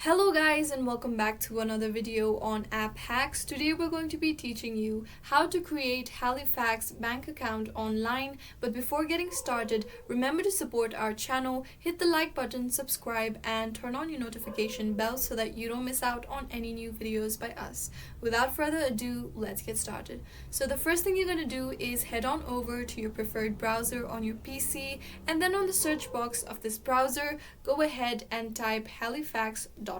Hello guys and welcome back to another video on app hacks. Today we're going to be teaching you how to create Halifax bank account online. But before getting started, remember to support our channel, hit the like button, subscribe and turn on your notification bell so that you don't miss out on any new videos by us. Without further ado, let's get started. So the first thing you're going to do is head on over to your preferred browser on your PC, and then on the search box of this browser, go ahead and type halifax.com.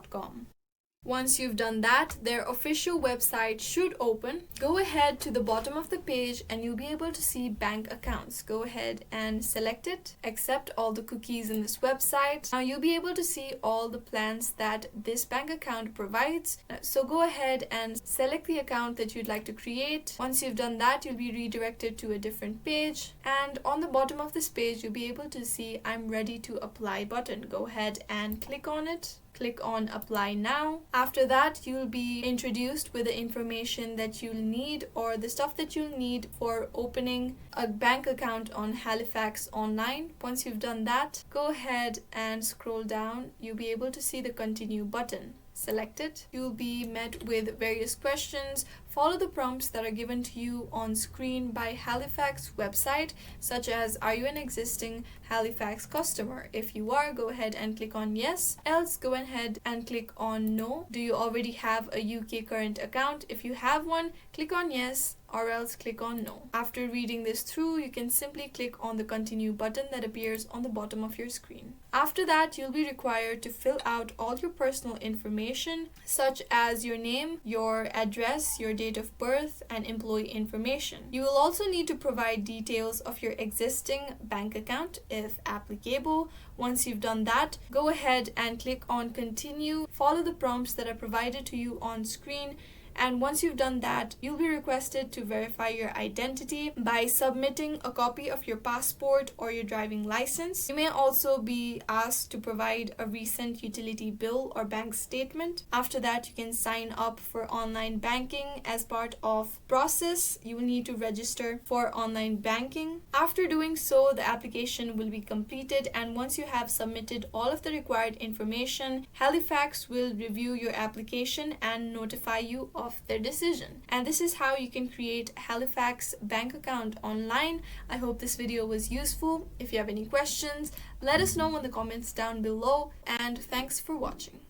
Once you've done that, their official website should open. Go ahead to the bottom of the page and you'll be able to see bank accounts. Go ahead and select it, accept all the cookies in this website. Now you'll be able to see all the plans that this bank account provides. So go ahead and select the account that you'd like to create. Once you've done that, you'll be redirected to a different page. And on the bottom of this page, you'll be able to see I'm ready to apply button. Go ahead and click on it. Click on apply now. After that, you'll be introduced with the information that you'll need, or the stuff that you'll need for opening a bank account on Halifax online. Once you've done that, go ahead and scroll down. You'll be able to see the continue button. Select it. You'll be met with various questions. Follow the prompts that are given to you on screen by Halifax website, such as, are you an existing Halifax customer? If you are, go ahead and click on yes. Else, go ahead and click on no. Do you already have a UK current account? If you have one, click on yes, or else click on no. After reading this through, you can simply click on the continue button that appears on the bottom of your screen. After that, you'll be required to fill out all your personal information, such as your name, your address, your date of birth, and employee information. You will also need to provide details of your existing bank account if applicable. Once you've done that, go ahead and click on continue. Follow the prompts that are provided to you on screen. And once you've done that, you'll be requested to verify your identity by submitting a copy of your passport or your driving license. You may also be asked to provide a recent utility bill or bank statement. After that, you can sign up for online banking. As part of process, you will need to register for online banking. After doing so, the application will be completed, and once you have submitted all of the required information, Halifax will review your application and notify you of their decision. And this is how you can create a Halifax bank account online. I hope this video was useful. If you have any questions, let us know in the comments down below, and thanks for watching.